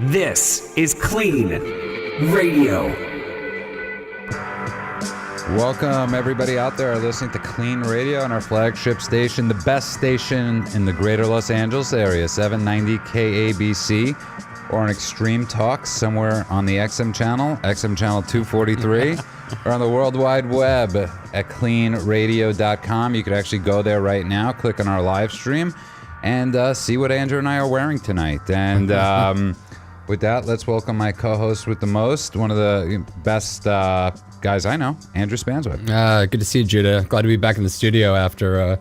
This is KLEAN Radio. Welcome, everybody out there listening to KLEAN Radio on our flagship station, the best station in the greater Los Angeles area, 790 KABC, or on Extreme Talk somewhere on the XM channel 243, or on the World Wide Web at KLEANradio.com. You could actually go there right now, click on our live stream, and see what Andrew and I are wearing tonight. And with that, let's welcome my co-host with the most, one of the best guys I know, Andrew Spanswick. Good to see you, Judah. Glad to be back in the studio after a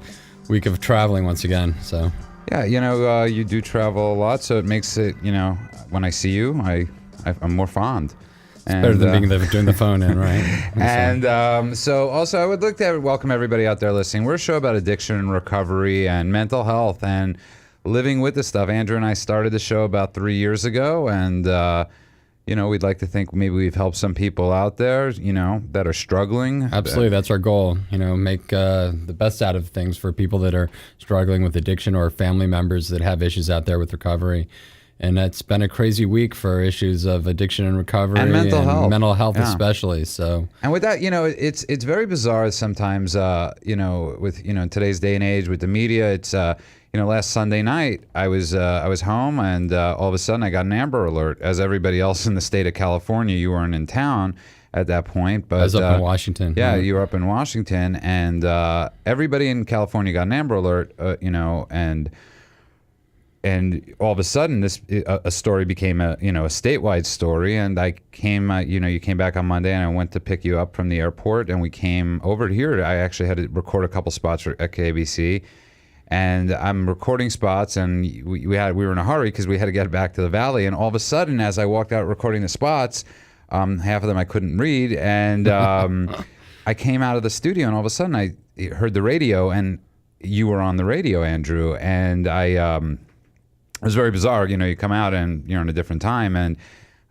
week of traveling once again. So yeah, you do travel a lot, so it makes it, when I see you, I'm more fond. It's better than doing the phone in, right? And so also I would like to welcome everybody out there listening. We're a show about addiction and recovery and mental health and living with this stuff. Andrew and I started the show about 3 years ago, and we'd like to think maybe we've helped some people out there, that are struggling. Absolutely, that's our goal. Make the best out of things for people that are struggling with addiction or family members that have issues out there with recovery. And it's been a crazy week for issues of addiction and recovery and mental health, yeah. Especially. So, and with that, it's very bizarre sometimes. With in today's day and age with the media, it's last Sunday night I was home, and all of a sudden I got an Amber Alert. As everybody else in the state of California, you weren't in town at that point, but I was up in Washington. Yeah, you were up in Washington, and everybody in California got an Amber Alert. And all of a sudden, a story became a statewide story. And I came, you came back on Monday, and I went to pick you up from the airport, and we came over here. I actually had to record a couple spots at KBC, and I'm recording spots, and we were in a hurry because we had to get back to the Valley. And all of a sudden, as I walked out recording the spots, half of them I couldn't read, and I came out of the studio, and all of a sudden I heard the radio, and you were on the radio, Andrew, and it was very bizarre. You come out and you're in a different time. And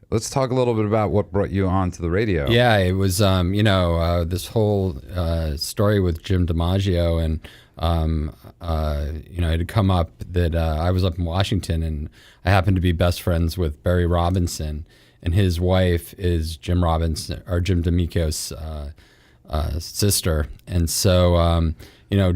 let's talk a little bit about what brought you onto the radio. Yeah, it was, this whole story with Jim Dimaggio. And, it had come up that I was up in Washington, and I happened to be best friends with Barry Robinson. And his wife is Jim Dimaggio's sister. And so...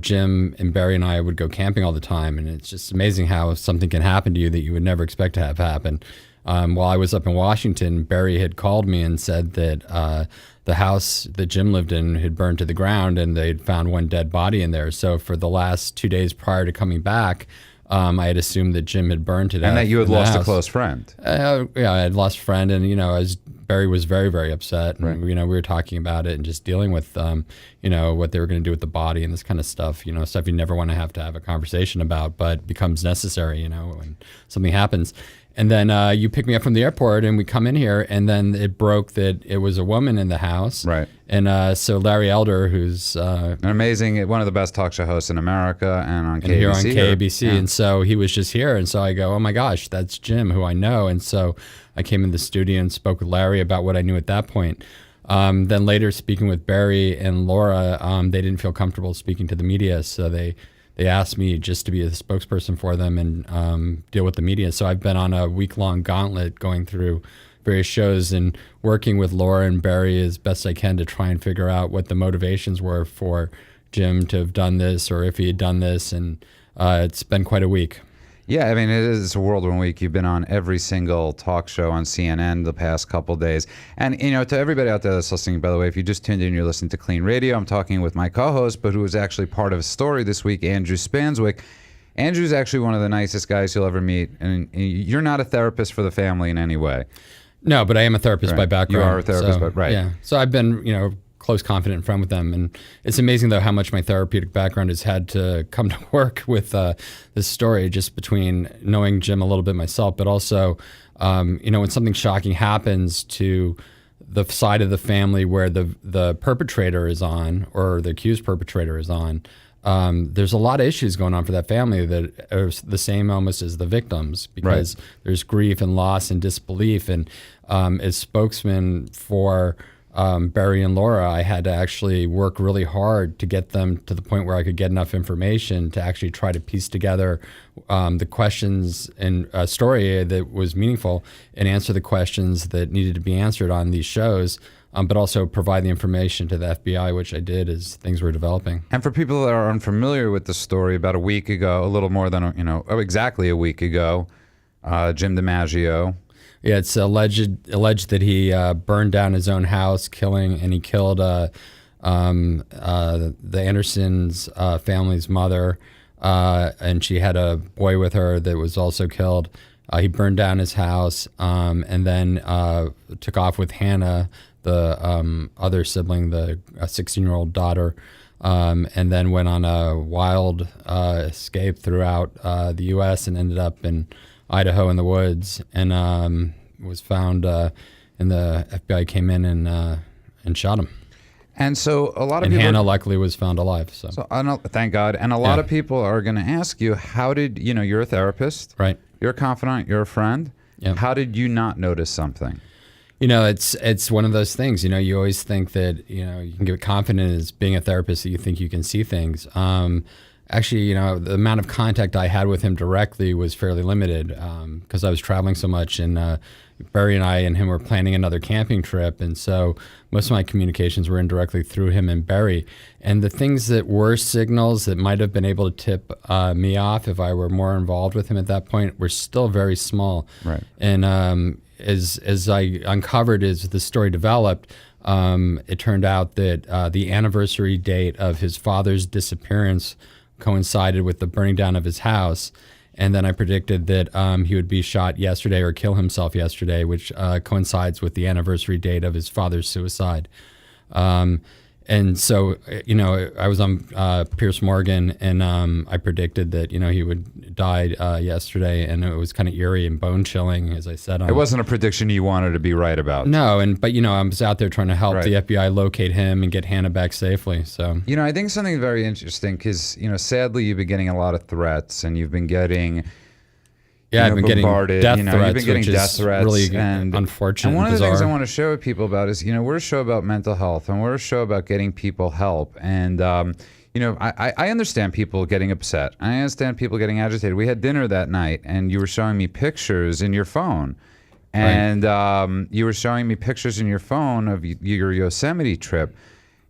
Jim and Barry and I would go camping all the time, and it's just amazing how something can happen to you that you would never expect to have happen. While I was up in Washington, Barry had called me and said that the house that Jim lived in had burned to the ground, and they'd found one dead body in there. So for the last 2 days prior to coming back, I had assumed that Jim had burned to death. And that you had lost a close friend. Yeah, I had lost a friend, and as Barry was very, very upset. And, right. we were talking about it and just dealing with, what they were going to do with the body and this kind of stuff. Stuff you never want to have a conversation about, but becomes necessary. When something happens. And then you pick me up from the airport, and we come in here, and then it broke that it was a woman in the house. Right. And so Larry Elder, who's an amazing, one of the best talk show hosts in America, and on KBC. And here on KBC. Yeah. And so he was just here. And so I go, oh my gosh, that's Jim, who I know. And so I came in the studio and spoke with Larry about what I knew at that point. Then later, speaking with Barry and Laura, they didn't feel comfortable speaking to the media. So they asked me just to be a spokesperson for them and deal with the media. So I've been on a week-long gauntlet going through various shows and working with Laura and Barry as best I can to try and figure out what the motivations were for Jim to have done this, or if he had done this. And it's been quite a week. Yeah, I mean, it's a whirlwind week. You've been on every single talk show on CNN the past couple days. And, to everybody out there that's listening, by the way, if you just tuned in, you're listening to KLEAN Radio. I'm talking with my co-host, but who was actually part of a story this week, Andrew Spanswick. Andrew's actually one of the nicest guys you'll ever meet. And you're not a therapist for the family in any way. No, but I am a therapist by background. You are a therapist, but right. Yeah. So I've been, close, confident friend with them. And it's amazing, though, how much my therapeutic background has had to come to work with this story, just between knowing Jim a little bit myself, but also, when something shocking happens to the side of the family where the perpetrator is on, or the accused perpetrator is on, there's a lot of issues going on for that family that are the same almost as the victims, because there's grief and loss and disbelief. And as spokesman for Barry and Laura, I had to actually work really hard to get them to the point where I could get enough information to actually try to piece together the questions and a story that was meaningful and answer the questions that needed to be answered on these shows, but also provide the information to the FBI, which I did as things were developing. And for people that are unfamiliar with the story, about a week ago, a little more than, exactly a week ago, Jim Dimaggio. Yeah, it's alleged that he burned down his own house, and he killed the Andersons' family's mother, and she had a boy with her that was also killed. He burned down his house, and then took off with Hannah, the other sibling, the 16-year-old daughter, and then went on a wild escape throughout the U.S. and ended up in Idaho in the woods, and was found, and the FBI came in and shot him. And so a lot of people... Hannah luckily was found alive. So I know, thank God. And a lot of people are going to ask you, how did, you're a therapist. Right. You're a confidant. You're a friend. Yep. How did you not notice something? It's one of those things. You always think that, you can get confident as being a therapist that you think you can see things. Actually, the amount of contact I had with him directly was fairly limited because I was traveling so much, and Barry and I and him were planning another camping trip, and so most of my communications were indirectly through him and Barry. And the things that were signals that might have been able to tip me off if I were more involved with him at that point were still very small. Right. And as I uncovered as the story developed, it turned out that the anniversary date of his father's disappearance coincided with the burning down of his house. And then I predicted that he would be shot yesterday or kill himself yesterday, which coincides with the anniversary date of his father's suicide. And so, I was on Piers Morgan, and I predicted that, he would die yesterday, and it was kind of eerie and bone-chilling, as I said. It wasn't a prediction you wanted to be right about. No, but I was out there trying to help the FBI locate him and get Hannah back safely. So, I think something very interesting, because, sadly, you've been getting a lot of threats, and you've been getting... Yeah, I've been getting death threats, you've been getting death threats, really unfortunate. And one of the bizarre. things I want to show people about is, we're a show about mental health, and we're a show about getting people help. And, I understand people getting upset. I understand people getting agitated. We had dinner that night, and you were showing me pictures in your phone. And you were showing me pictures in your phone of your Yosemite trip.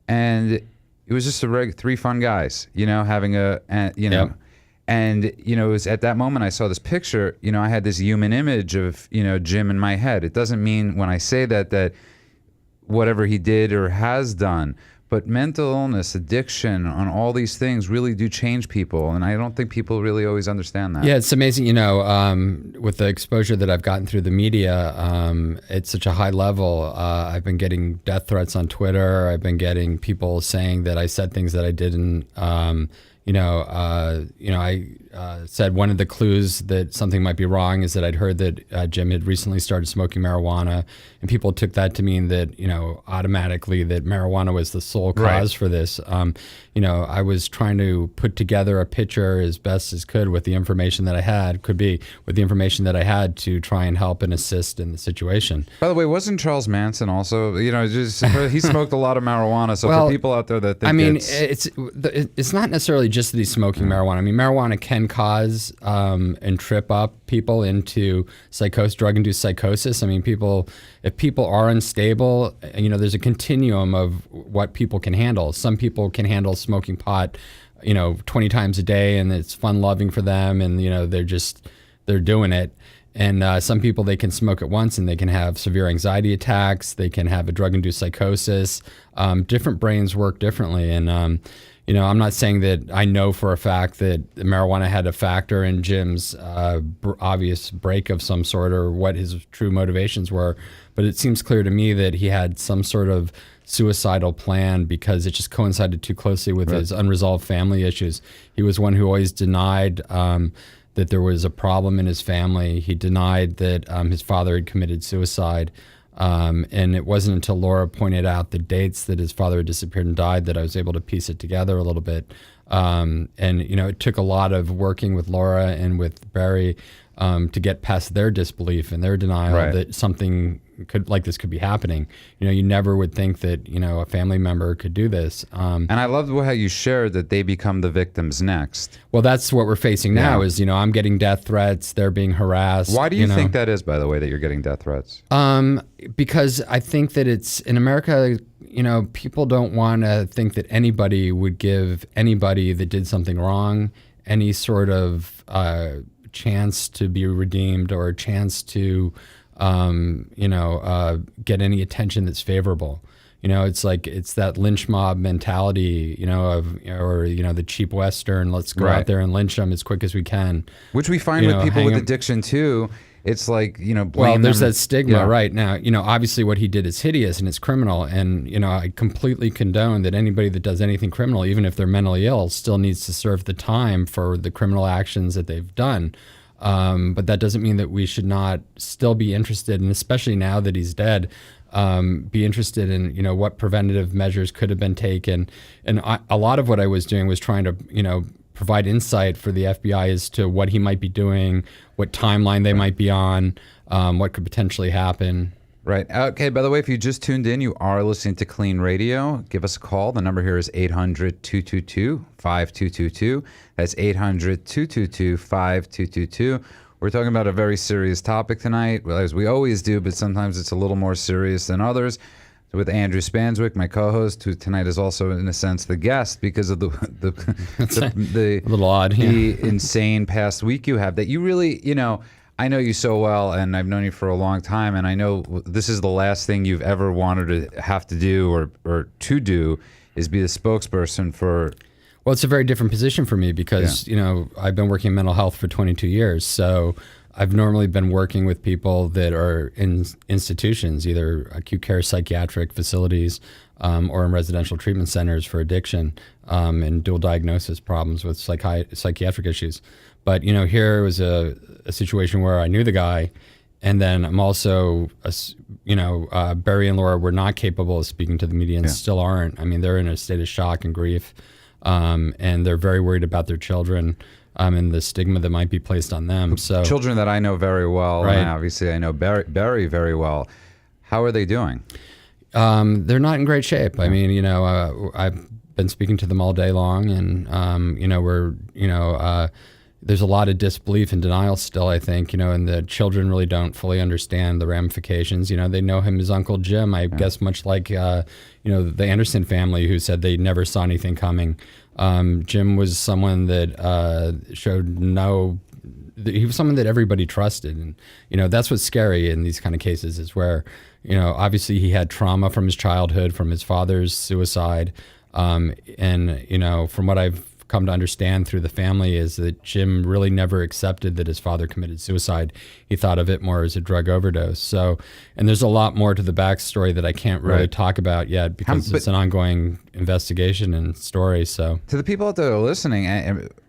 And it was just three fun guys, having Yep. And, it was at that moment I saw this picture, I had this human image of, Jim in my head. It doesn't mean when I say that whatever he did or has done, but mental illness, addiction, on all these things really do change people. And I don't think people really always understand that. Yeah, it's amazing, with the exposure that I've gotten through the media, it's such a high level. I've been getting death threats on Twitter. I've been getting people saying that I said things that I didn't. I said one of the clues that something might be wrong is that I'd heard that Jim had recently started smoking marijuana, and people took that to mean that, automatically that marijuana was the sole cause for this. I was trying to put together a picture as best as could with the information that I had, to try and help and assist in the situation. By the way, wasn't Charles Manson also, he smoked a lot of marijuana, so for people out there that think it's not necessarily just that he's smoking marijuana. I mean, marijuana can cause and trip up people into drug-induced psychosis. I mean, if people are unstable, there's a continuum of what people can handle. Some people can handle smoking pot, 20 times a day, and it's fun-loving for them, and they're doing it. And some people, they can smoke at once and they can have severe anxiety attacks. They can have a drug-induced psychosis. Different brains work differently. And, I'm not saying that I know for a fact that marijuana had a factor in Jim's obvious break of some sort or what his true motivations were. But it seems clear to me that he had some sort of suicidal plan because it just coincided too closely with his unresolved family issues. He was one who always denied that there was a problem in his family. He denied that his father had committed suicide. And it wasn't until Laura pointed out the dates that his father had disappeared and died that I was able to piece it together a little bit. And it took a lot of working with Laura and with Barry to get past their disbelief and their denial that something like this could be happening. You never would think that, a family member could do this. And I love how you shared that they become the victims next. Well, that's what we're facing now is, I'm getting death threats. They're being harassed. Why do you think that is, by the way, that you're getting death threats? Because I think that it's in America, people don't want to think that anybody would give anybody that did something wrong any sort of chance to be redeemed or a chance to get any attention that's favorable. It's like it's that lynch mob mentality, the cheap Western. Let's go out there and lynch them as quick as we can. Which we find with people with addiction too. It's like, blame well, there's them. that stigma right now. Obviously what he did is hideous and it's criminal. And, I completely condone that anybody that does anything criminal, even if they're mentally ill, still needs to serve the time for the criminal actions that they've done. But that doesn't mean that we should not still be interested, and especially now that he's dead, be interested in, what preventative measures could have been taken. And a lot of what I was doing was trying to, provide insight for the FBI as to what he might be doing, what timeline they might be on, what could potentially happen. Right. Okay, by the way, if you just tuned in, you are listening to KLEAN Radio. Give us a call. The number here is 800-222-5222. That's 800-222-5222. We're talking about a very serious topic tonight, well, as we always do, but sometimes it's a little more serious than others. With Andrew Spanswick, my co-host, who tonight is also, in a sense, the guest because of the a little odd, the insane past week you have. That you really, I know you so well, and I've known you for a long time, and I know this is the last thing you've ever wanted to have to do or to do is be the spokesperson for. Well, it's a very different position for me because, I've been working in mental health for 22 years. So I've normally been working with people that are in institutions, either acute care psychiatric facilities or in residential treatment centers for addiction and dual diagnosis problems with psychiatric issues. But, here was a situation where I knew the guy, and then I'm also, Barry and Laura were not capable of speaking to the media and still aren't. I mean, they're in a state of shock and grief, and they're very worried about their children. And the stigma that might be placed on them. So children that I know very well, right. And obviously I know Barry very well. How are they doing? They're not in great shape. I mean, I've been speaking to them all day long, and there's a lot of disbelief and denial still, I think, and the children really don't fully understand the ramifications. They know him as Uncle Jim, I guess, much like, the Anderson family who said they never saw anything coming. Jim was someone that he was someone that everybody trusted. And, that's what's scary in these kind of cases is where, obviously he had trauma from his childhood, from his father's suicide. And, from what I've come to understand through the family is that Jim really never accepted that his father committed suicide. He thought of it more as a drug overdose. So, and there's a lot more to the backstory that I can't really talk about yet because it's an ongoing investigation and story. So, to the people out there listening,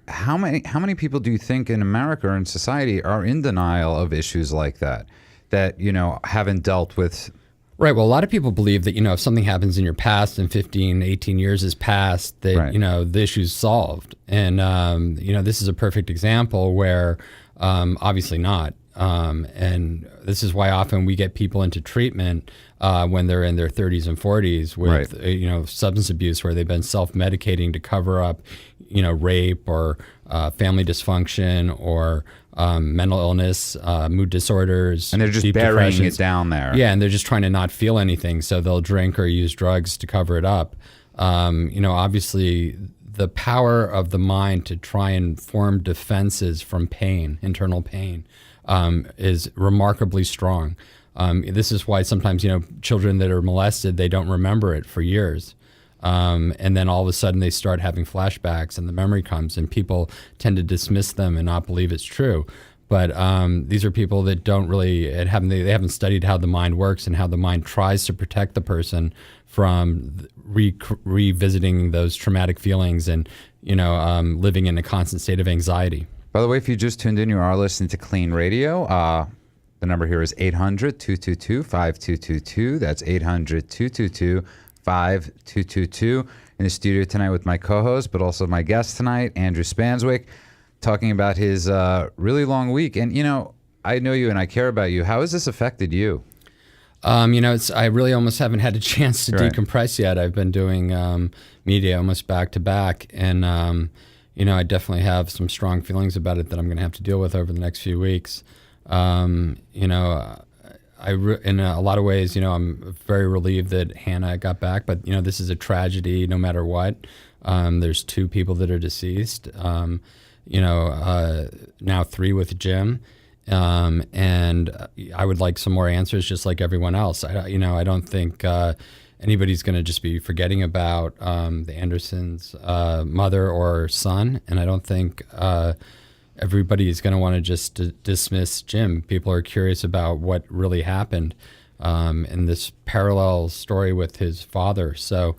how many people do you think in America or in society are in denial of issues like that haven't dealt with? Right. Well, a lot of people believe that, if something happens in your past and 15, 18 years has passed, that, the issue's solved. And, this is a perfect example where obviously not. And this is why often we get people into treatment when they're in their 30s and 40s with, substance abuse where they've been self-medicating to cover up, rape or family dysfunction or mental illness, mood disorders. And they're just burying it down there. Yeah, and they're just trying to not feel anything, so they'll drink or use drugs to cover it up. Obviously, the power of the mind to try and form defenses from pain, internal pain, is remarkably strong. This is why sometimes, children that are molested, they don't remember it for years. And then all of a sudden they start having flashbacks and the memory comes and people tend to dismiss them and not believe it's true. But these are people that don't really, they haven't studied how the mind works and how the mind tries to protect the person from revisiting those traumatic feelings and, living in a constant state of anxiety. By the way, if you just tuned in, you are listening to KLEAN Radio. The number here is 800-222-5222. That's 800-222-5222. In the studio tonight with my co-host, but also my guest tonight, Andrew Spanswick. talking about his really long week. And, I know you and I care about you. How has this affected you? I really almost haven't had a chance to Right. decompress yet. I've been doing media almost back to back, and I definitely have some strong feelings about it that I'm going to have to deal with over the next few weeks. In a lot of ways, I'm very relieved that Hannah got back, but this is a tragedy no matter what. There's 2 people that are deceased. Now 3 with Jim. And I would like some more answers, just like everyone else. I don't think anybody's going to just be forgetting about the Andersons' mother or son, and I don't think everybody is going to want to just dismiss Jim. People are curious about what really happened in this parallel story with his father. So.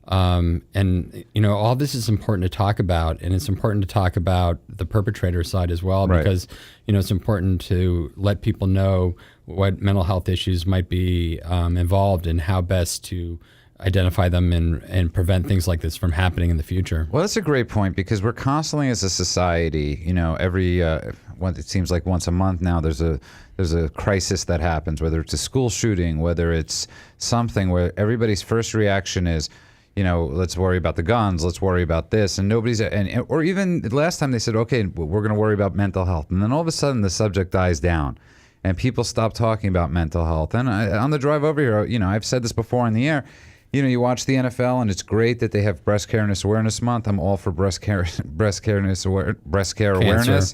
All this is important to talk about, and it's important to talk about the perpetrator side as well, Right. because, it's important to let people know what mental health issues might be involved and how best to identify them and prevent things like this from happening in the future. Well, that's a great point, because we're constantly, as a society, every it seems like once a month now, there's a crisis that happens, whether it's a school shooting, whether it's something where everybody's first reaction is, let's worry about the guns, let's worry about this, and nobody's, or even last time they said, okay, we're going to worry about mental health, and then all of a sudden the subject dies down, and people stop talking about mental health. And on the drive over here, I've said this before on the air. You watch the NFL, and it's great that they have Breast Awareness Month. I'm all for breast care awareness. Breast cancer awareness.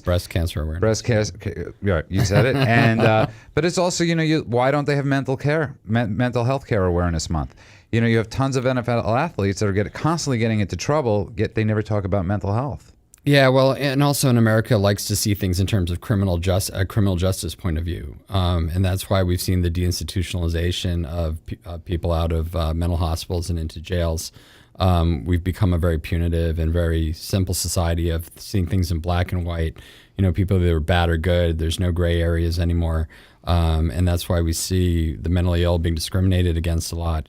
Breast cancer, yeah, you said it. And but it's also, why don't they have mental health care awareness month? You have tons of NFL athletes that are constantly getting into trouble, yet they never talk about mental health. Yeah, well, and also in America likes to see things in terms of criminal justice point of view, and that's why we've seen the deinstitutionalization of people out of mental hospitals and into jails. We've become a very punitive and very simple society of seeing things in black and white. People that are bad or good. There's no gray areas anymore. And that's why we see the mentally ill being discriminated against a lot.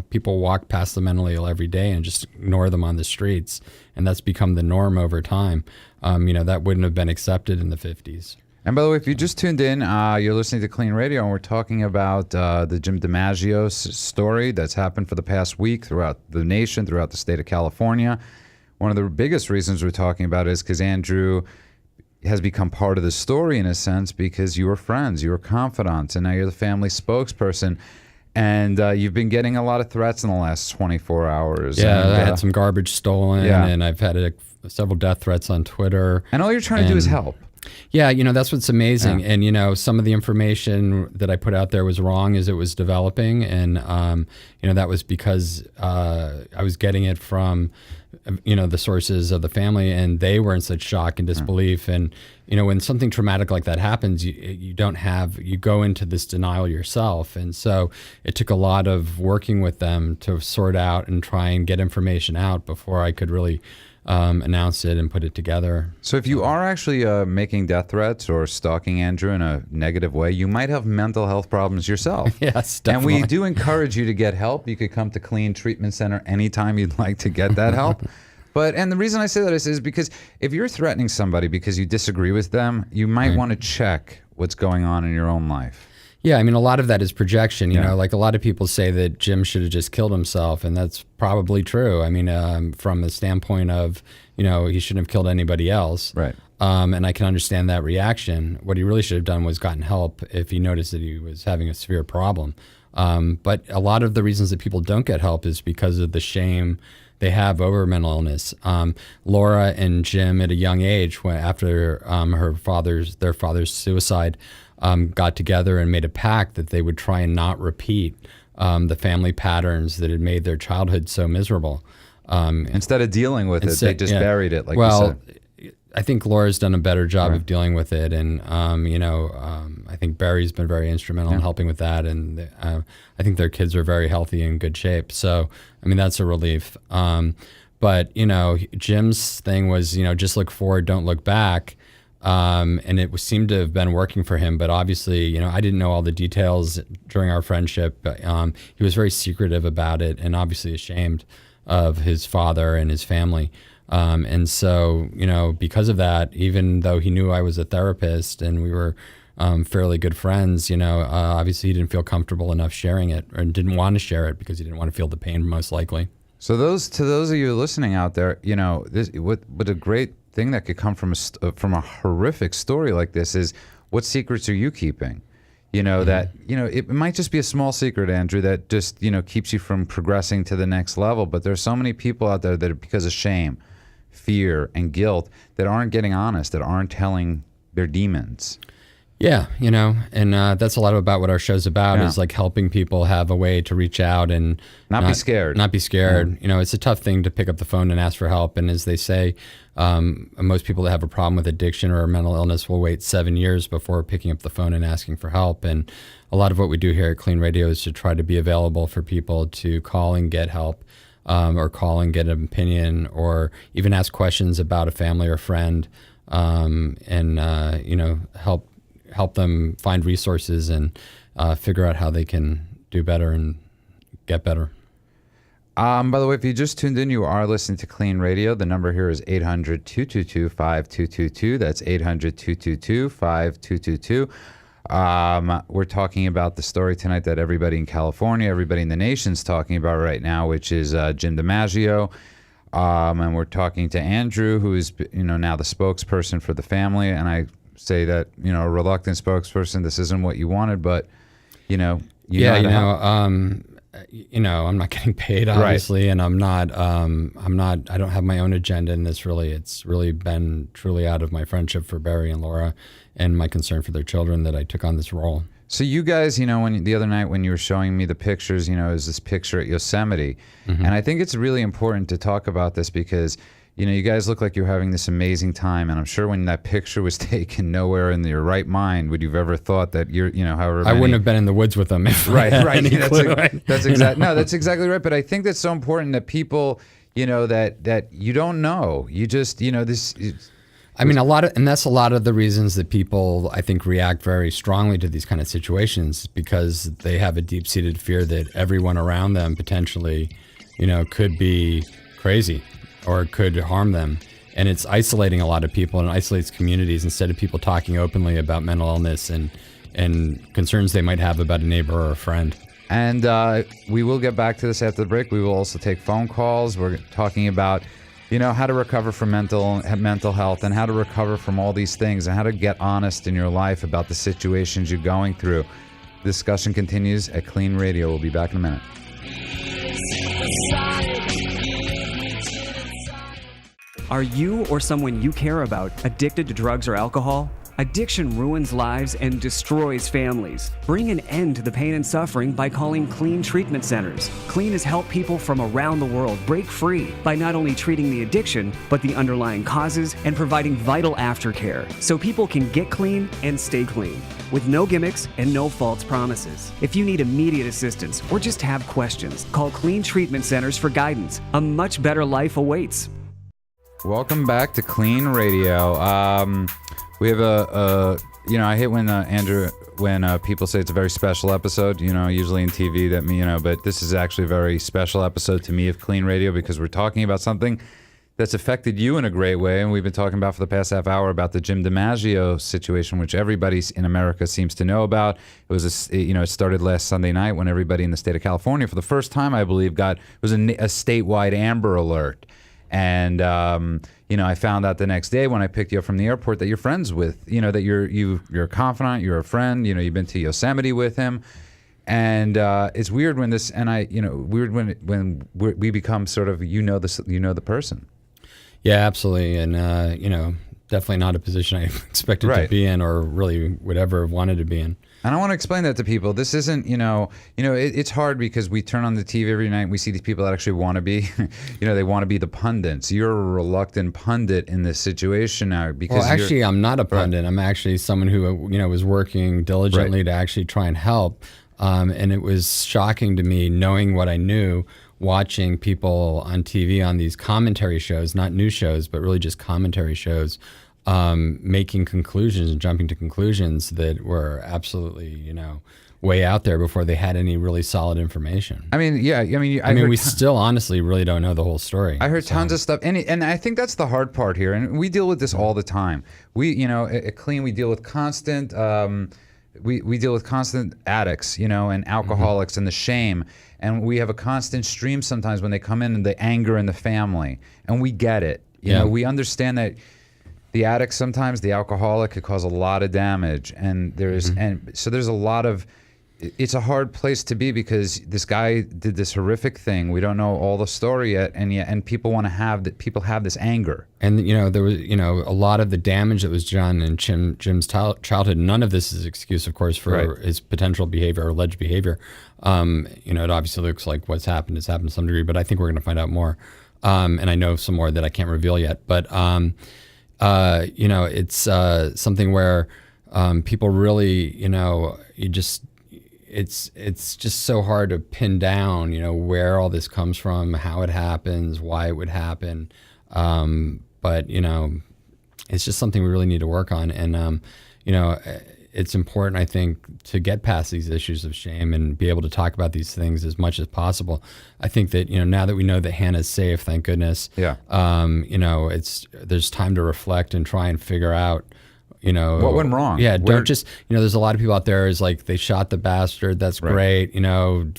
People walk past the mentally ill every day and just ignore them on the streets. And that's become the norm over time. That wouldn't have been accepted in the 50s. And by the way, if you just tuned in, you're listening to KLEAN Radio, and we're talking about the Jim Dimaggio story that's happened for the past week throughout the nation, throughout the state of California. One of the biggest reasons we're talking about it is because Andrew has become part of the story in a sense, because you were friends, you were confidants, and now you're the family spokesperson. And you've been getting a lot of threats in the last 24 hours. Yeah, and, I had some garbage stolen, and I've had several death threats on Twitter. And all you're trying to do is help. Yeah, that's what's amazing. Yeah. And, some of the information that I put out there was wrong as it was developing. And, that was because I was getting it from, the sources of the family, and they were in such shock and disbelief. And, when something traumatic like that happens, you go into this denial yourself. And so it took a lot of working with them to sort out and try and get information out before I could really announce it and put it together. So if you are actually making death threats or stalking Andrew in a negative way, you might have mental health problems yourself. Yes, definitely. And we do encourage you to get help. You could come to KLEAN Treatment Center anytime you'd like to get that help. And the reason I say that is because if you're threatening somebody because you disagree with them, you might want to check what's going on in your own life. Yeah, a lot of that is projection. You know, like a lot of people say that Jim should have just killed himself, and that's probably true. From the standpoint of, he shouldn't have killed anybody else. Right. And I can understand that reaction. What he really should have done was gotten help if he noticed that he was having a severe problem. But a lot of the reasons that people don't get help is because of the shame they have over mental illness. Laura and Jim, at a young age, after their father's suicide, got together and made a pact that they would try and not repeat the family patterns that had made their childhood so miserable. Instead of dealing with it, they just buried it, like you said. I think Laura's done a better job of dealing with it, and I think Barry's been very instrumental in helping with that, and I think their kids are very healthy and in good shape. So, that's a relief. But Jim's thing was, just look forward, don't look back. And it seemed to have been working for him, but obviously, I didn't know all the details during our friendship. But, he was very secretive about it, and obviously ashamed of his father and his family. And so, because of that, even though he knew I was a therapist and we were fairly good friends, obviously he didn't feel comfortable enough sharing it, or didn't want to share it because he didn't want to feel the pain, most likely. So to those of you listening out there, what a great thing that could come from a horrific story like this is, what secrets are you keeping? That it might just be a small secret, Andrew, that just keeps you from progressing to the next level. But there's so many people out there that are, because of shame, fear, and guilt, that aren't getting honest, that aren't telling their demons. Yeah, and that's a lot about what our show's about, is like helping people have a way to reach out and not be scared. Not be scared. It's a tough thing to pick up the phone and ask for help. And as they say, most people that have a problem with addiction or mental illness will wait 7 years before picking up the phone and asking for help. And a lot of what we do here at KLEAN Radio is to try to be available for people to call and get help, or call and get an opinion, or even ask questions about a family or friend, and help them find resources and figure out how they can do better and get better. By the way, if you just tuned in, you are listening to KLEAN Radio. The number here is 800-222-5222. That's 800-222-5222. We're talking about the story tonight that everybody in California, everybody in the nation's talking about right now, which is Jim Dimaggio. And we're talking to Andrew, who is now the spokesperson for the family. And I say that, a reluctant spokesperson, this isn't what you wanted, but I'm not getting paid, obviously, right. And I don't have my own agenda in this, really. It's really been truly out of my friendship for Barry and Laura and my concern for their children that I took on this role. So you guys, when the other night when you were showing me the pictures, is this picture at Yosemite. Mm-hmm. And I think it's really important to talk about this because you guys look like you're having this amazing time, and I'm sure when that picture was taken, nowhere in your right mind would you've ever thought that you're, however many... I wouldn't have been in the woods with them if right. That's exactly right. But I think that's so important that people, that you don't know. You just, this... that's a lot of the reasons that people, I think, react very strongly to these kind of situations, because they have a deep-seated fear that everyone around them potentially, could be crazy or could harm them. And it's isolating a lot of people, and it isolates communities instead of people talking openly about mental illness and concerns they might have about a neighbor or a friend. And we will get back to this after the break. We will also take phone calls. We're talking about, how to recover from mental health and how to recover from all these things and how to get honest in your life about the situations you're going through. The discussion continues at KLEAN Radio. We'll be back in a minute. Are you or someone you care about addicted to drugs or alcohol? Addiction ruins lives and destroys families. Bring an end to the pain and suffering by calling KLEAN Treatment Centers. KLEAN has helped people from around the world break free by not only treating the addiction, but the underlying causes and providing vital aftercare so people can get clean and stay clean with no gimmicks and no false promises. If you need immediate assistance or just have questions, call KLEAN Treatment Centers for guidance. A much better life awaits. Welcome back to KLEAN Radio. We have I hate when Andrew, when people say it's a very special episode, usually in TV but this is actually a very special episode to me of KLEAN Radio because we're talking about something that's affected you in a great way. And we've been talking about for the past half hour about the Jim Dimaggio situation, which everybody in America seems to know about. It was, it started last Sunday night when everybody in the state of California, for the first time, I believe, a statewide Amber Alert. And, I found out the next day when I picked you up from the airport that you're friends with, that you're a confidant, you're a friend, you've been to Yosemite with him. And it's weird when this, and weird when we become sort of, the person. Yeah, absolutely. And, definitely not a position I expected to be in or really would ever have wanted to be in. And I want to explain that to people. This isn't, it's hard because we turn on the TV every night and we see these people that actually want to be, they want to be the pundits. You're a reluctant pundit in this situation now because I'm not a pundit. I'm actually someone who, was working diligently to actually try and help. And it was shocking to me knowing what I knew, watching people on TV on these commentary shows, not news shows, but really just commentary shows, making conclusions and jumping to conclusions that were absolutely, way out there before they had any really solid information. I mean, yeah. I mean, we still honestly really don't know the whole story. I heard tons of stuff, and I think that's the hard part here. And we deal with this all the time. We, at KLEAN, we deal with constant. We deal with constant addicts, and alcoholics, and the shame. And we have a constant stream sometimes when they come in, and the anger in the family, and we get it. You know, we understand that the addict, sometimes the alcoholic, could cause a lot of damage, and so there's a lot of. It's a hard place to be because this guy did this horrific thing. We don't know all the story yet, and people want to have that. People have this anger, and there was a lot of the damage that was done in Jim's childhood. None of this is excuse, of course, for his potential behavior or alleged behavior. It obviously looks like what's happened has happened to some degree, but I think we're going to find out more. And I know some more that I can't reveal yet. But it's something where people really, it's just so hard to pin down, where all this comes from, how it happens, why it would happen. But it's just something we really need to work on. And, it's important, I think, to get past these issues of shame and be able to talk about these things as much as possible. I think that, now that we know that Hannah's safe, thank goodness, there's time to reflect and try and figure out, what went wrong. Yeah, don't just, there's a lot of people out there is like, they shot the bastard, that's great,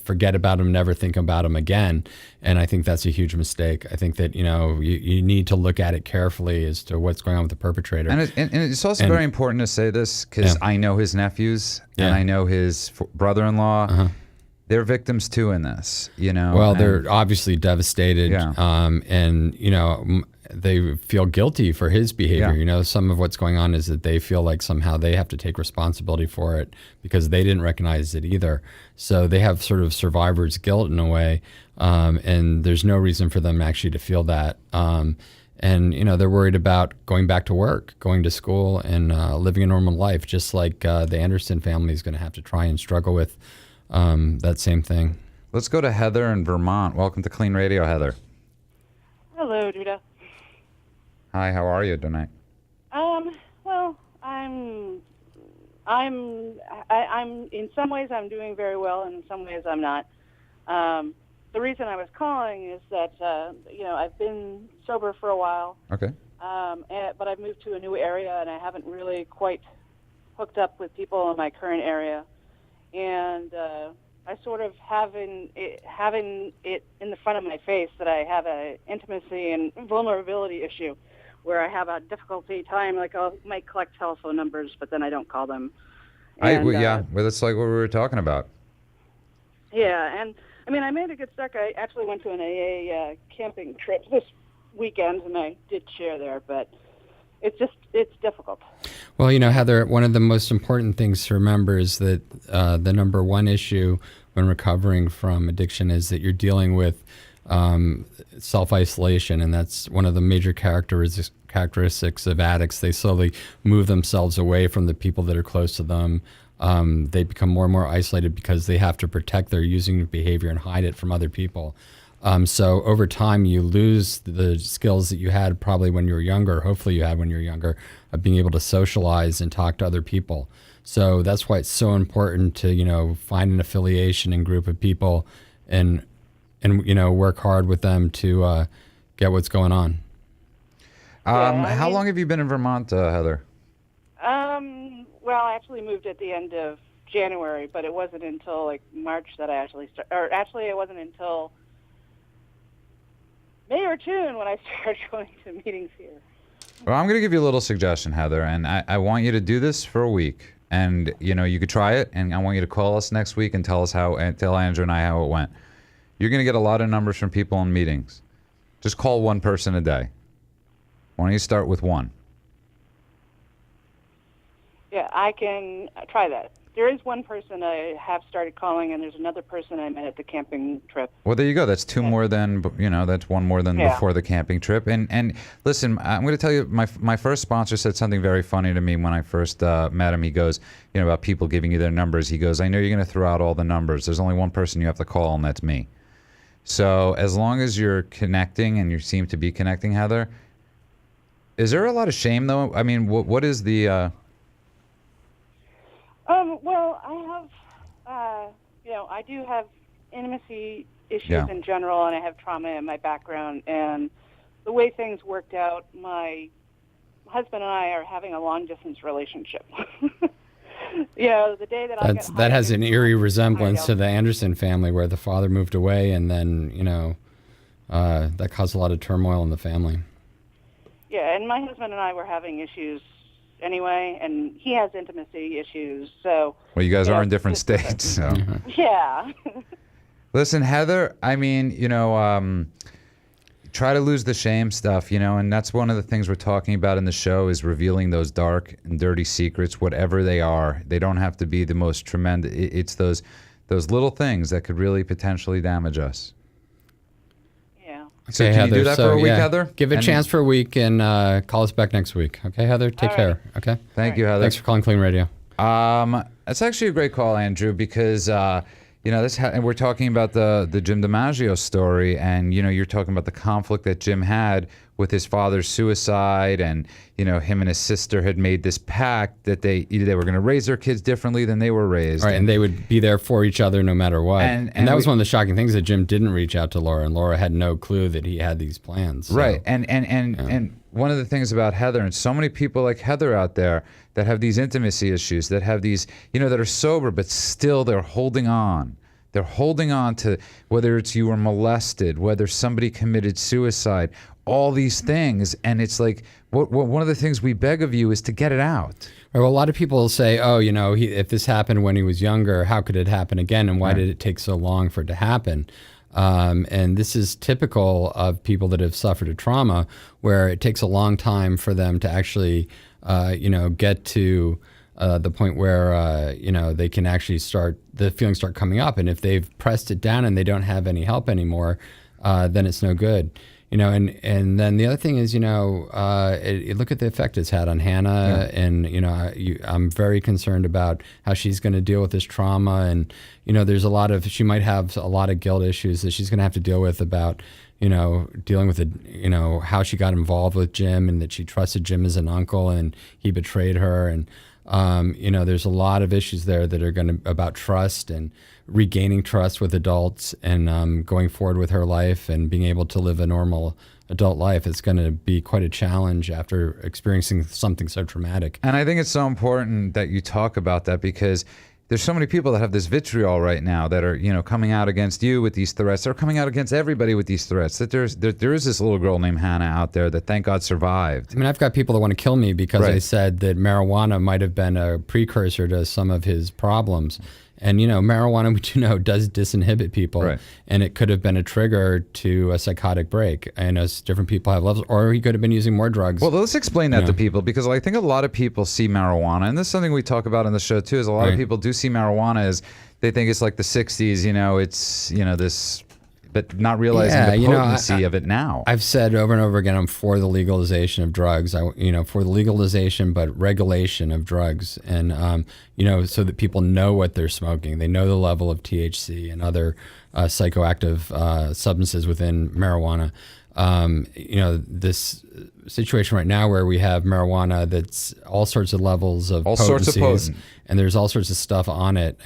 forget about him, never think about him again. And I think that's a huge mistake. I think that, you need to look at it carefully as to what's going on with the perpetrator. And it's also very important to say this because I know his nephews and I know his brother-in-law. They're victims too in this, Well, they're obviously devastated. And, they feel guilty for his behavior. Some of what's going on is that they feel like somehow they have to take responsibility for it because they didn't recognize it either. So they have sort of survivor's guilt in a way, and there's no reason for them actually to feel that. And they're worried about going back to work, going to school, and living a normal life, just like the Anderson family is going to have to try and struggle with that same thing. Let's go to Heather in Vermont. Welcome to KLEAN Radio, Heather. Hello, Duda. Hi, how are you tonight? Well, I'm in some ways I'm doing very well, and in some ways I'm not. The reason I was calling is that I've been sober for a while. Okay. But I've moved to a new area, and I haven't really quite hooked up with people in my current area, and I sort of having it in the front of my face that I have an intimacy and vulnerability issue, where I have a difficulty time, like I might collect telephone numbers, but then I don't call them. Well, that's like what we were talking about. Yeah, and I mean, I made a good start. I actually went to an AA camping trip this weekend, and I did share there, but it's difficult. Well, Heather, one of the most important things to remember is that the number one issue when recovering from addiction is that you're dealing with self-isolation, and that's one of the major characteristics of addicts. They slowly move themselves away from the people that are close to them. They become more and more isolated because they have to protect their using behavior and hide it from other people. So over time, you lose the skills that you had probably when you were younger, hopefully you had when you were younger, of being able to socialize and talk to other people. So that's why it's so important to, find an affiliation and group of people and work hard with them to get what's going on. How long have you been in Vermont, Heather? Well, I actually moved at the end of January, but it wasn't until like March that I actually started. Or actually, it wasn't until May or June when I started going to meetings here. Well, I'm going to give you a little suggestion, Heather, and I want you to do this for a week. And, you could try it, and I want you to call us next week and tell Andrew and I how it went. You're going to get a lot of numbers from people in meetings. Just call one person a day. Why don't you start with one? Yeah, I can try that. There is one person I have started calling, and there's another person I met at the camping trip. Well, there you go. That's two more than, that's one more than before the camping trip. And listen, I'm going to tell you, my first sponsor said something very funny to me when I first met him. He goes, about people giving you their numbers. He goes, I know you're going to throw out all the numbers. There's only one person you have to call, and that's me. So as long as you're connecting, and you seem to be connecting, Heather, is there a lot of shame, though? I mean, what is the... Well, I I do have intimacy issues Yeah. in general, and I have trauma in my background. And the way things worked out, my husband and I are having a long-distance relationship. The day that I got That has hired an in- eerie resemblance to the Anderson family, where the father moved away, and then that caused a lot of turmoil in the family. Yeah, and my husband and I were having issues anyway, and he has intimacy issues. So Well, you guys Yeah, are in different it's- states. So. yeah. Listen, Heather, I mean, try to lose the shame stuff, and that's one of the things we're talking about in the show is revealing those dark and dirty secrets, whatever they are. They don't have to be the most tremendous. It's those little things that could really potentially damage us. Yeah. So Okay, can Heather, you do that for a week, Heather? Give it a And- chance for a week and call us back next week. Okay, Heather? Take All care. right. Okay? Thank you, Heather. Thanks for calling Clean Radio. That's actually a great call, Andrew, because and we're talking about the Jim Dimaggio story, and you're talking about the conflict that Jim had with his father's suicide, and him and his sister had made this pact that they were going to raise their kids differently than they were raised. All right, and they would be there for each other no matter what. And that was we- one of the shocking things, that Jim didn't reach out to Laura, and Laura had no clue that he had these plans. So- Right, and one of the things about Heather, and so many people like Heather out there that have these intimacy issues, that have these, that are sober, but still they're holding on. They're holding on to whether it's you were molested, whether somebody committed suicide, all these things, and it's like one of the things we beg of you is to get it out. Right, well, a lot of people will say, oh, if this happened when he was younger, how could it happen again, and why did it take so long for it to happen? And this is typical of people that have suffered a trauma, where it takes a long time for them to actually, get to the point where, they can actually the feelings start coming up. And if they've pressed it down and they don't have any help anymore, then it's no good. And then the other thing is, look at the effect it's had on Hannah. Yeah. And, I'm very concerned about how she's going to deal with this trauma. And, she might have a lot of guilt issues that she's going to have to deal with about, dealing with how she got involved with Jim, and that she trusted Jim as an uncle and he betrayed her. And, there's a lot of issues there that are about trust and regaining trust with adults, and going forward with her life and being able to live a normal adult life. It's going to be quite a challenge after experiencing something so traumatic. And I think it's so important that you talk about that, because there's so many people that have this vitriol right now that are, coming out against you with these threats. They're coming out against everybody with these threats. That there is this little girl named Hannah out there that, thank God, survived. I mean, I've got people that want to kill me because Right. I said that marijuana might have been a precursor to some of his problems. And, marijuana, we do know, does disinhibit people. Right. And it could have been a trigger to a psychotic break. I know different people have levels, or he could have been using more drugs. Well, let's explain that to people, because I think a lot of people see marijuana, and this is something we talk about in the show too, is a lot of people do see marijuana as, they think it's like the 60s, it's, this, but not realizing the potency of it now. I've said over and over again, I'm for the legalization of drugs. For the legalization, but regulation of drugs, and so that people know what they're smoking. They know the level of THC and other psychoactive substances within marijuana. This situation right now where we have marijuana that's all sorts of levels of all sorts of potent, and there's all sorts of stuff on it.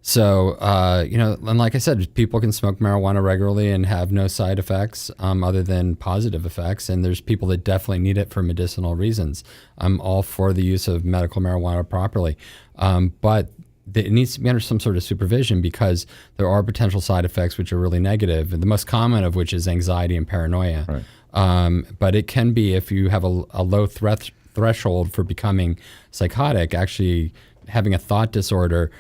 So, and like I said, people can smoke marijuana regularly and have no side effects other than positive effects. And there's people that definitely need it for medicinal reasons. I'm all for the use of medical marijuana properly. But it needs to be under some sort of supervision, because there are potential side effects which are really negative, and the most common of which is anxiety and paranoia. Right. But it can be, if you have a low threshold for becoming psychotic, actually having a thought disorder.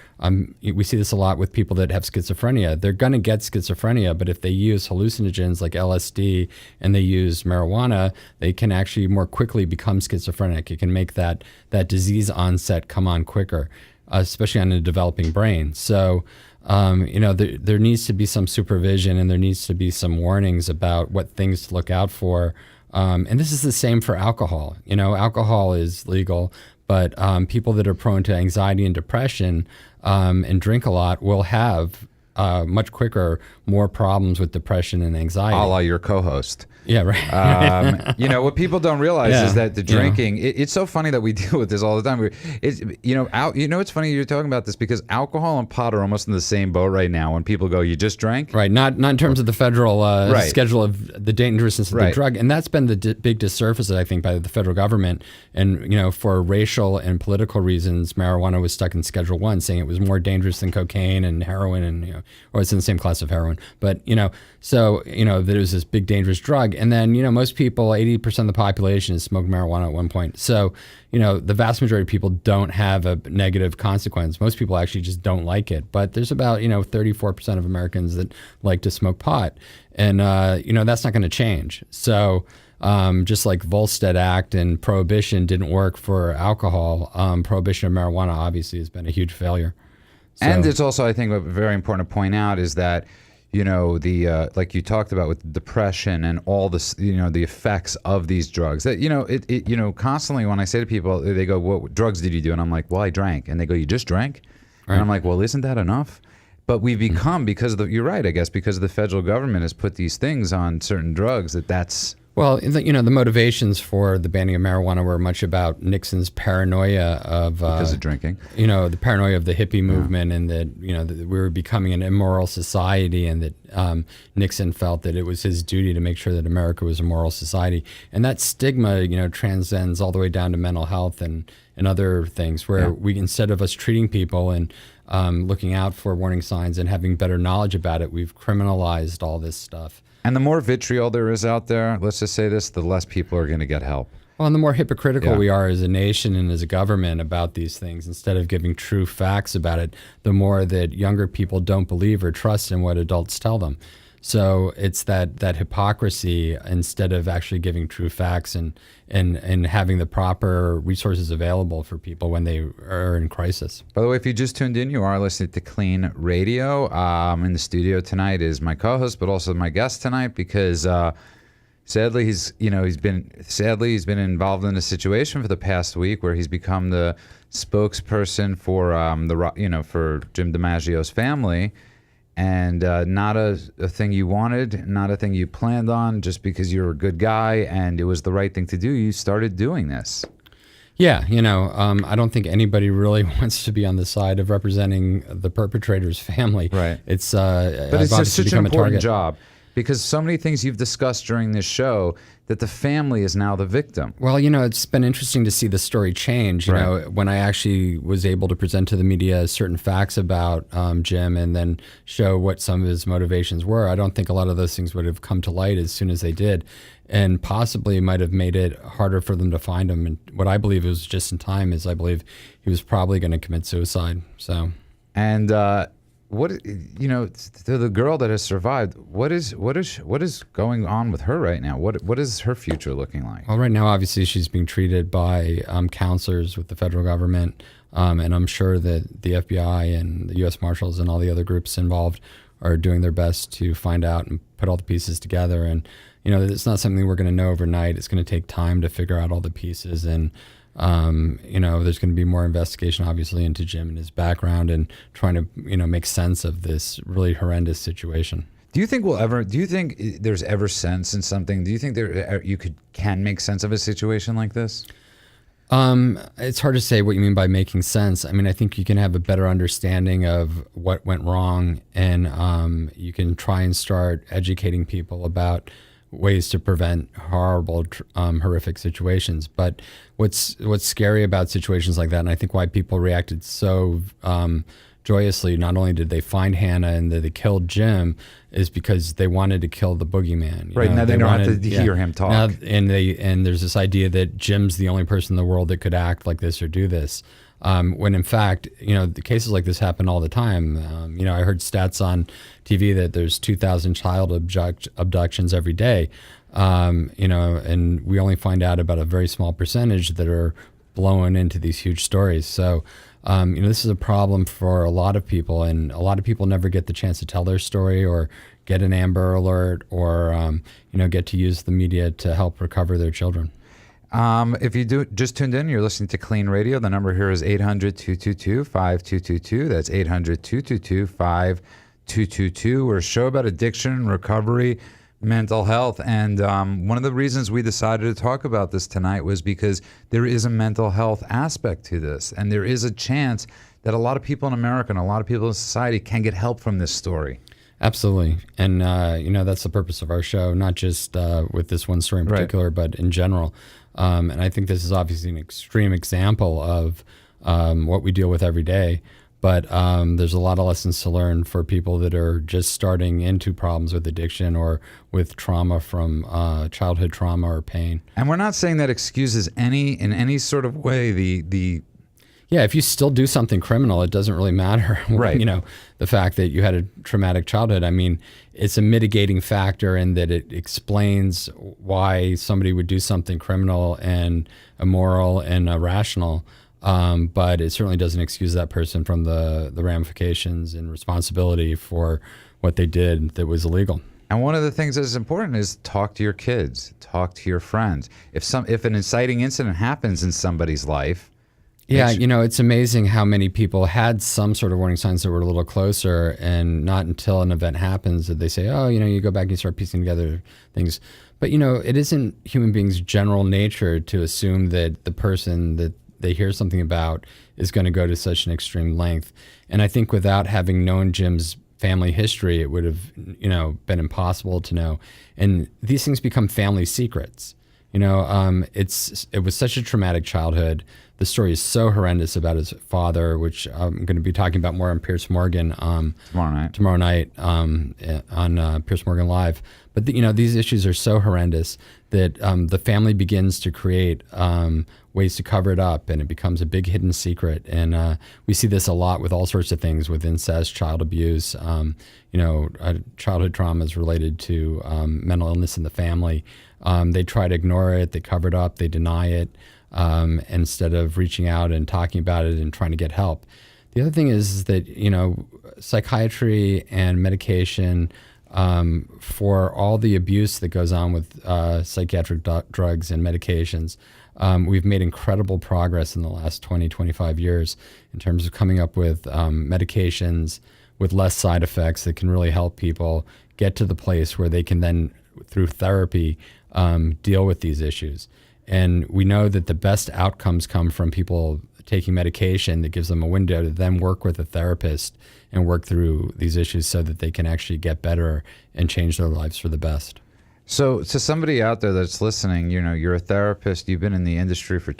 We see this a lot with people that have schizophrenia. They're going to get schizophrenia, but if they use hallucinogens like LSD and they use marijuana, they can actually more quickly become schizophrenic. It can make that disease onset come on quicker, especially on a developing brain. So, there needs to be some supervision, and there needs to be some warnings about what things to look out for. And this is the same for alcohol. Alcohol is legal, but people that are prone to anxiety and depression and drink a lot will have much quicker more problems with depression and anxiety. A la your co-host. Yeah, right. What people don't realize Yeah. is that the drinking. It's so funny that we deal with this all the time. It's funny you're talking about this because alcohol and pot are almost in the same boat right now. When people go, "You just drank," Right, not in terms of the federal schedule of the dangerousness of the drug, and that's been the big disservice, I think, by the federal government. And for racial and political reasons, marijuana was stuck in Schedule 1, saying it was more dangerous than cocaine and heroin, and or it's in the same class of heroin. But that it was this big dangerous drug, and then most people, 80% of the population has smoked marijuana at one point. So the vast majority of people don't have a negative consequence. Most people actually just don't like it. But there's about 34% of Americans that like to smoke pot, and that's not going to change. So just like Volstead Act and Prohibition didn't work for alcohol, Prohibition of marijuana obviously has been a huge failure. So, and it's also, I think, very important to point out is that like you talked about with depression and all this, the effects of these drugs. That constantly when I say to people, they go, "What drugs did you do?" And I'm like, "Well, I drank." And they go, "You just drank?" Right. And I'm like, "Well, isn't that enough?" But we've become you're right, I guess, because the federal government has put these things on certain drugs that's. Well, the motivations for the banning of marijuana were much about Nixon's paranoia of because of drinking. The paranoia of the hippie movement, and that that we were becoming an immoral society, and that Nixon felt that it was his duty to make sure that America was a moral society. And that stigma, transcends all the way down to mental health and other things, where we, instead of us treating people and looking out for warning signs and having better knowledge about it, we've criminalized all this stuff. And the more vitriol there is out there, let's just say this, the less people are going to get help. Well, and the more hypocritical we are as a nation and as a government about these things, instead of giving true facts about it, the more that younger people don't believe or trust in what adults tell them. So it's that hypocrisy, instead of actually giving true facts and having the proper resources available for people when they are in crisis. By the way, if you just tuned in, you are listening to KLEAN Radio. In the studio tonight is my co-host, but also my guest tonight, because sadly he's been involved in a situation for the past week where he's become the spokesperson for for Jim Dimaggio's family. And not a thing you wanted, not a thing you planned on, just because you're a good guy and it was the right thing to do, you started doing this. Yeah, I don't think anybody really wants to be on the side of representing the perpetrator's family. Right. But it's just such an important job, because so many things you've discussed during this show that the family is now the victim. Well, it's been interesting to see the story change. When I actually was able to present to the media certain facts about Jim and then show what some of his motivations were, I don't think a lot of those things would have come to light as soon as they did, and possibly might have made it harder for them to find him. And what I believe was just in time is I believe he was probably going to commit suicide. So, and what to the girl that has survived, what is going on with her right now? What is her future looking like? Well, right now, obviously, she's being treated by counselors with the federal government, and I'm sure that the FBI and the U.S. Marshals and all the other groups involved are doing their best to find out and put all the pieces together. And it's not something we're going to know overnight. It's going to take time to figure out all the pieces, and there's going to be more investigation, obviously, into Jim and his background and trying to, make sense of this really horrendous situation. Do you think there's ever sense in something? Do you think you can make sense of a situation like this? It's hard to say what you mean by making sense. I mean, I think you can have a better understanding of what went wrong, and you can try and start educating people about ways to prevent horrible, horrific situations. But what's scary about situations like that, and I think why people reacted so joyously, not only did they find Hannah and that they killed Jim, is because they wanted to kill the boogeyman. Right, now they don't have to hear him talk. Now, and there's this idea that Jim's the only person in the world that could act like this or do this. When in fact, the cases like this happen all the time. I heard stats on TV that there's 2,000 child abductions every day, and we only find out about a very small percentage that are blown into these huge stories. So, this is a problem for a lot of people, and a lot of people never get the chance to tell their story or get an Amber Alert or, get to use the media to help recover their children. If you just tuned in, you're listening to KLEAN Radio. The number here is 800-222-5222. That's 800-222-5222. 222. We're a show about addiction, recovery, mental health. And one of the reasons we decided to talk about this tonight was because there is a mental health aspect to this. And there is a chance that a lot of people in America and a lot of people in society can get help from this story. Absolutely. And, that's the purpose of our show, not just with this one story in particular, but in general. And I think this is obviously an extreme example of what we deal with every day. But there's a lot of lessons to learn for people that are just starting into problems with addiction or with trauma from childhood trauma or pain. And we're not saying that excuses in any sort of way the Yeah, if you still do something criminal, it doesn't really matter. Right. The fact that you had a traumatic childhood. I mean, it's a mitigating factor in that it explains why somebody would do something criminal and immoral and irrational. But it certainly doesn't excuse that person from the ramifications and responsibility for what they did that was illegal. And one of the things that is important is talk to your kids, talk to your friends. If an inciting incident happens in somebody's life. Yeah, it's amazing how many people had some sort of warning signs that were a little closer, and not until an event happens that they say, oh, you go back and you start piecing together things. But, it isn't human beings' general nature to assume that the person that they hear something about is going to go to such an extreme length. And I think without having known Jim's family history, it would have, been impossible to know. And these things become family secrets. It was such a traumatic childhood. The story is so horrendous about his father, which I'm going to be talking about more on Piers Morgan tomorrow night on Piers Morgan Live. But these issues are so horrendous that the family begins to create ways to cover it up, and it becomes a big hidden secret. And we see this a lot with all sorts of things, with incest, child abuse, childhood traumas related to mental illness in the family. They try to ignore it, they cover it up, they deny it, instead of reaching out and talking about it and trying to get help. The other thing is that, psychiatry and medication, for all the abuse that goes on with psychiatric drugs and medications, we've made incredible progress in the last 20, 25 years in terms of coming up with medications with less side effects that can really help people get to the place where they can then, through therapy, deal with these issues. And we know that the best outcomes come from people taking medication that gives them a window to then work with a therapist and work through these issues so that they can actually get better and change their lives for the best. So to somebody out there that's listening, you're a therapist, you've been in the industry for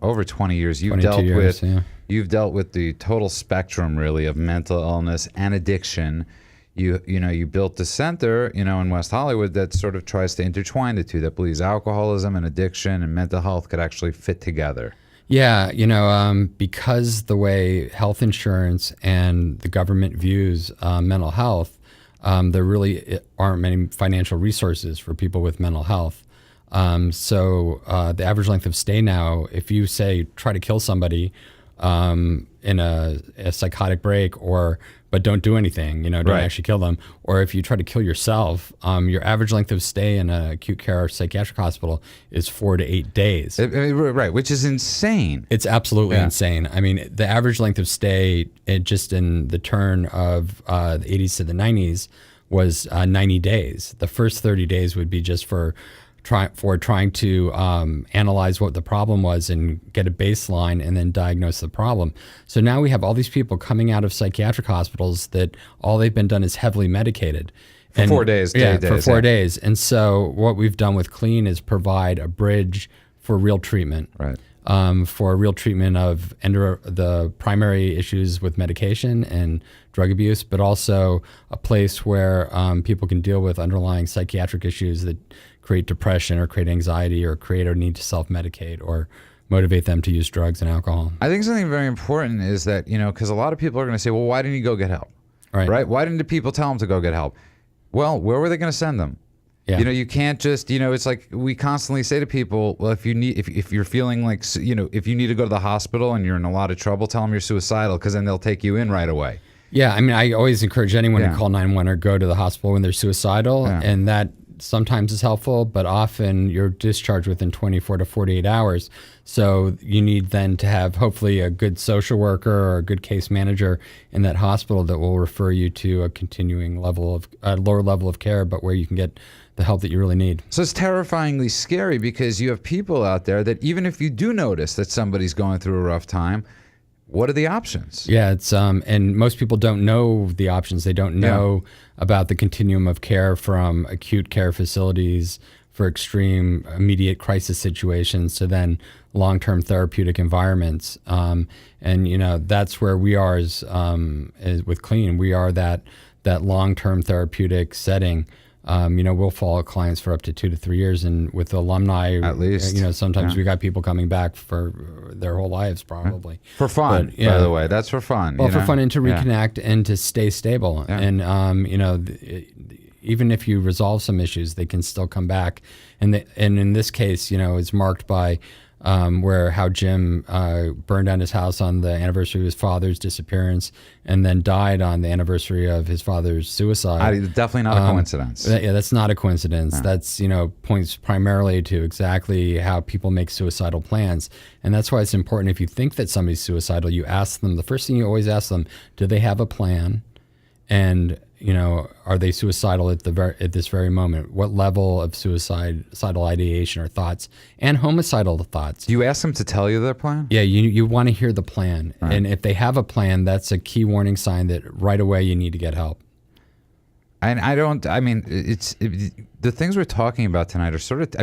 over 20 years. You've dealt with the total spectrum really of mental illness and addiction. You built the center, in West Hollywood that sort of tries to intertwine the two, that believes alcoholism and addiction and mental health could actually fit together. Yeah, because the way health insurance and the government views mental health, there really aren't many financial resources for people with mental health. So the average length of stay now, if you say try to kill somebody in a psychotic break, but don't do anything, don't actually kill them, or if you try to kill yourself, your average length of stay in an acute care psychiatric hospital is 4 to 8 days. Right, which is insane. It's absolutely insane. I mean, the average length of stay just in the turn of the 80s to the 90s was 90 days. The first 30 days would be just for trying to analyze what the problem was and get a baseline and then diagnose the problem. So now we have all these people coming out of psychiatric hospitals that all they've been done is heavily medicated. For 4 days. For 4 days. And so what we've done with KLEAN is provide a bridge for real treatment. Right. For real treatment of the primary issues with medication and drug abuse, but also a place where people can deal with underlying psychiatric issues that create depression or create anxiety or create a need to self-medicate or motivate them to use drugs and alcohol. I think something very important is that, because a lot of people are going to say, well, why didn't you go get help? Right? Why didn't the people tell them to go get help? Well, where were they going to send them? Yeah. You can't just, it's like we constantly say to people, well, if you're feeling like, if you need to go to the hospital and you're in a lot of trouble, tell them you're suicidal, because then they'll take you in right away. Yeah, I mean, I always encourage anyone to call 911 or go to the hospital when they're suicidal, and that sometimes is helpful, but often you're discharged within 24 to 48 hours. So you need then to have hopefully a good social worker or a good case manager in that hospital that will refer you to a continuing level of lower level of care, but where you can get the help that you really need. So it's terrifyingly scary because you have people out there that even if you do notice that somebody's going through a rough time, what are the options? Yeah, it's and most people don't know the options. They don't know about the continuum of care from acute care facilities for extreme immediate crisis situations to then long-term therapeutic environments. And that's where we are as with KLEAN. We are that long-term therapeutic setting. We'll follow clients for up to 2 to 3 years, and with alumni, at least, sometimes we got people coming back for their whole lives, probably for fun. But, by the way, that's for fun. Well, for fun and to reconnect and to stay stable, and even if you resolve some issues, they can still come back. And in this case, it's marked by how Jim burned down his house on the anniversary of his father's disappearance and then died on the anniversary of his father's suicide. Definitely not a coincidence. That's not a coincidence. No. That's, points primarily to exactly how people make suicidal plans. And that's why it's important, if you think that somebody's suicidal, you ask them, the first thing you always ask them, do they have a plan? And are they suicidal at this very moment? What level of suicidal ideation or thoughts and homicidal thoughts? Do you ask them to tell you their plan? Yeah, you want to hear the plan. Right. And if they have a plan, that's a key warning sign that right away you need to get help. And the things we're talking about tonight are sort of,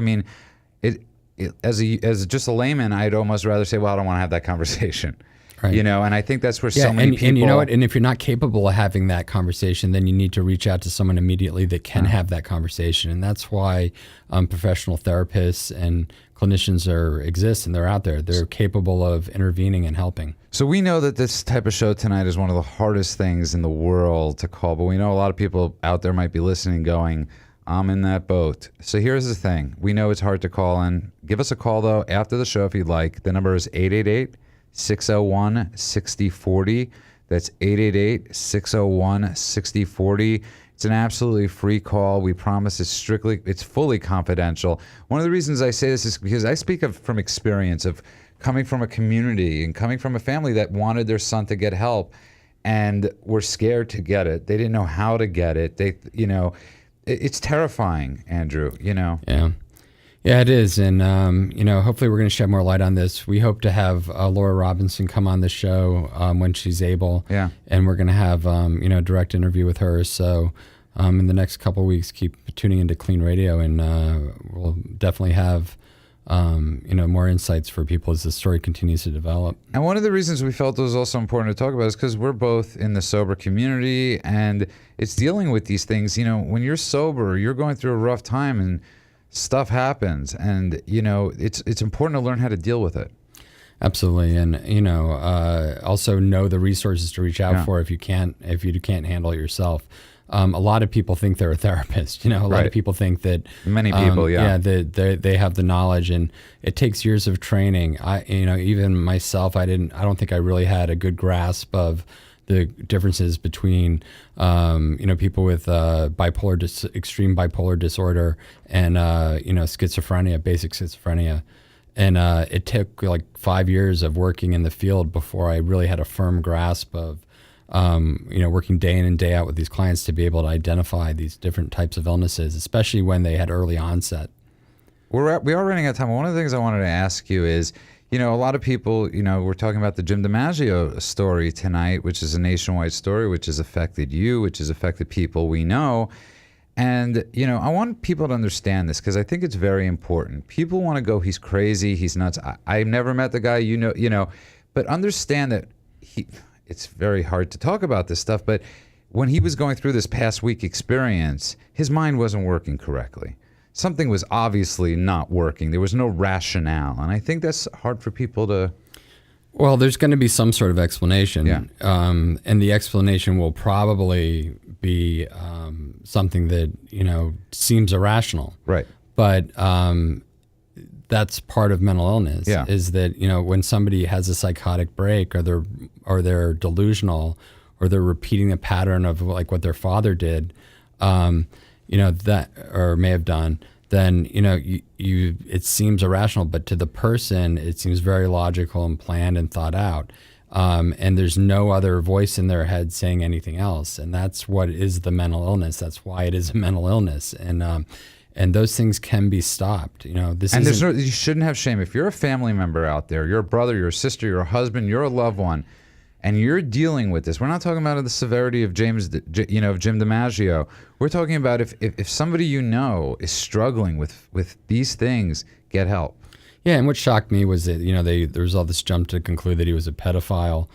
as just a layman, I'd almost rather say, well, I don't want to have that conversation. Right. And I think that's where so many people... And you know what? And if you're not capable of having that conversation, then you need to reach out to someone immediately that can have that conversation. And that's why professional therapists and clinicians exist, and they're out there. They're capable of intervening and helping. So we know that this type of show tonight is one of the hardest things in the world to call, but we know a lot of people out there might be listening going, I'm in that boat. So here's the thing. We know it's hard to call in. Give us a call, though, after the show if you'd like. The number is 888-601-6040. That's 888-601-6040. It's an absolutely free call. We promise it's fully confidential. One of the reasons I say this is because I speak from experience of coming from a community and coming from a family that wanted their son to get help and were scared to get it. They didn't know how to get it. It's terrifying, Andrew, Yeah. Yeah, it is. And, hopefully we're going to shed more light on this. We hope to have Laura Robinson come on the show when she's able. Yeah. And we're going to have, a direct interview with her. So in the next couple of weeks, keep tuning into KLEAN Radio, and we'll definitely have, more insights for people as the story continues to develop. And one of the reasons we felt it was also important to talk about is because we're both in the sober community, and it's dealing with these things. When you're sober, you're going through a rough time, and stuff happens, and it's important to learn how to deal with it. Absolutely. And also know the resources to reach out for if you can't handle it yourself. A lot of people think they're a therapist. A lot of people think that many people they have the knowledge, and it takes years of training. Even myself, I don't think I really had a good grasp of the differences between, people with extreme bipolar disorder and, schizophrenia, basic schizophrenia. And it took like 5 years of working in the field before I really had a firm grasp of, working day in and day out with these clients to be able to identify these different types of illnesses, especially when they had early onset. We are running out of time. One of the things I wanted to ask you is, a lot of people, we're talking about the Jim Dimaggio story tonight, which is a nationwide story, which has affected you, which has affected people we know. And, I want people to understand this because I think it's very important. People want to go, he's crazy, he's nuts. I've never met the guy, but understand that it's very hard to talk about this stuff, but when he was going through this past week experience, his mind wasn't working correctly. Something was obviously not working. There was no rationale. And I think that's hard for people to... Well, there's going to be some sort of explanation. Yeah. And the explanation will probably be something that, seems irrational. Right. But that's part of mental illness, is that, when somebody has a psychotic break or they're delusional or they're repeating a pattern of like what their father did, that, or may have done, then you it seems irrational, but to the person it seems very logical and planned and thought out. And there's no other voice in their head saying anything else, and that's what is the mental illness. That's why it is a mental illness, and those things can be stopped. You shouldn't have shame. If you're a family member out there, you're a brother, you're a sister, you're a husband, you're a loved one, and you're dealing with this. We're not talking about the severity of Jim Dimaggio. We're talking about if somebody is struggling with these things, get help. Yeah, and what shocked me was that there was all this jump to conclude that he was a pedophile,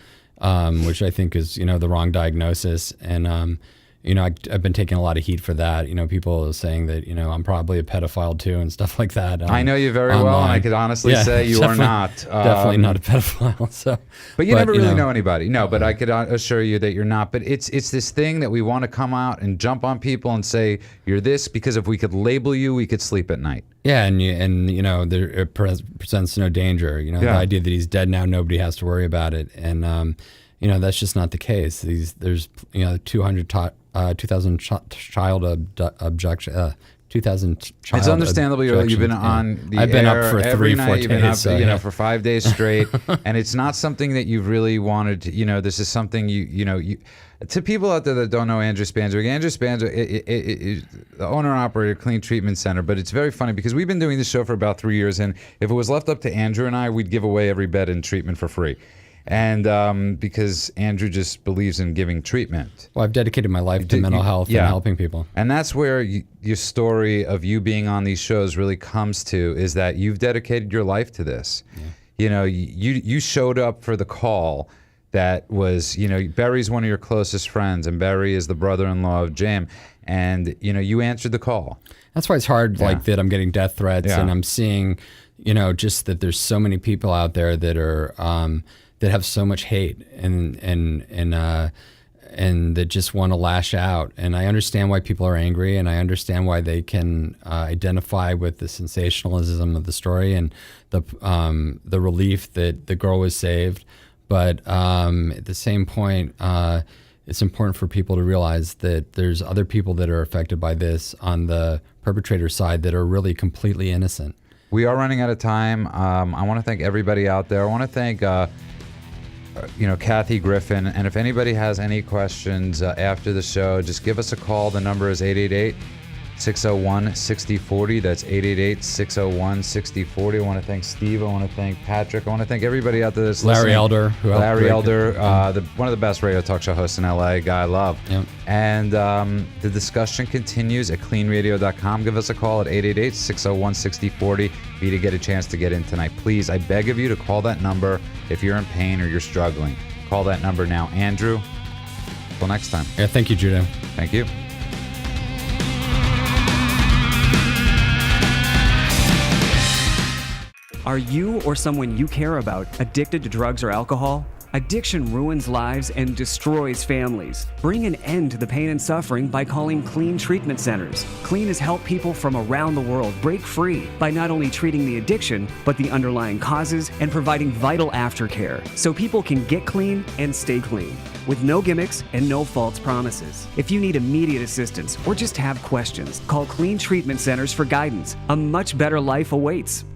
which I think is the wrong diagnosis. And I've been taking a lot of heat for that. People are saying that I'm probably a pedophile too and stuff like that. I know you very well, and I could honestly say you are not. Definitely not a pedophile. So, but you never really know anybody. No, but I could assure you that you're not. But it's this thing that we want to come out and jump on people and say you're this, because if we could label you, we could sleep at night. Yeah, and it presents no danger. The idea that he's dead now, nobody has to worry about it, and that's just not the case. There's 2,000 child abduction. 2,000 child. It's understandable. You've been on the I've been air up for every 3-4 night. days. You've been up, So, for 5 days straight, and it's not something that you've really wanted to. This is something you. To people out there that don't know Andrew Spanswick, Andrew Spanswick is the owner and operator of KLEAN Treatment Center. But it's very funny because we've been doing this show for about 3 years, and if it was left up to Andrew and I, we'd give away every bed in treatment for free. And because Andrew just believes in giving treatment. Well, I've dedicated my life to mental health and helping people. And that's where your story of you being on these shows really comes to, is that you've dedicated your life to this. Yeah. You showed up for the call that was, Barry's one of your closest friends, and Barry is the brother-in-law of Jim, and, you answered the call. That's why it's hard, like that I'm getting death threats, and I'm seeing, just that there's so many people out there that are, that have so much hate and that just want to lash out. And I understand why people are angry, and I understand why they can identify with the sensationalism of the story and the relief that the girl was saved. But at the same point, it's important for people to realize that there's other people that are affected by this on the perpetrator side that are really completely innocent. We are running out of time. I want to thank everybody out there. I want to thank Kathy Griffin. And if anybody has any questions after the show, just give us a call. The number is 888-601-6040. That's 888-601-6040. I want to thank Steve. I want to thank Patrick. I want to thank everybody out there that's Larry listening. Elder. One of the best radio talk show hosts in LA, guy I love. Yep. And the discussion continues at KLEANradio.com. Give us a call at 888-601-6040 for you to get a chance to get in tonight. Please, I beg of you to call that number if you're in pain or you're struggling. Call that number now. Andrew, until next time. Yeah, thank you, Judah. Thank you. Are you or someone you care about addicted to drugs or alcohol? Addiction ruins lives and destroys families. Bring an end to the pain and suffering by calling KLEAN Treatment Centers. KLEAN has helped people from around the world break free by not only treating the addiction, but the underlying causes and providing vital aftercare so people can get clean and stay clean with no gimmicks and no false promises. If you need immediate assistance or just have questions, call KLEAN Treatment Centers for guidance. A much better life awaits.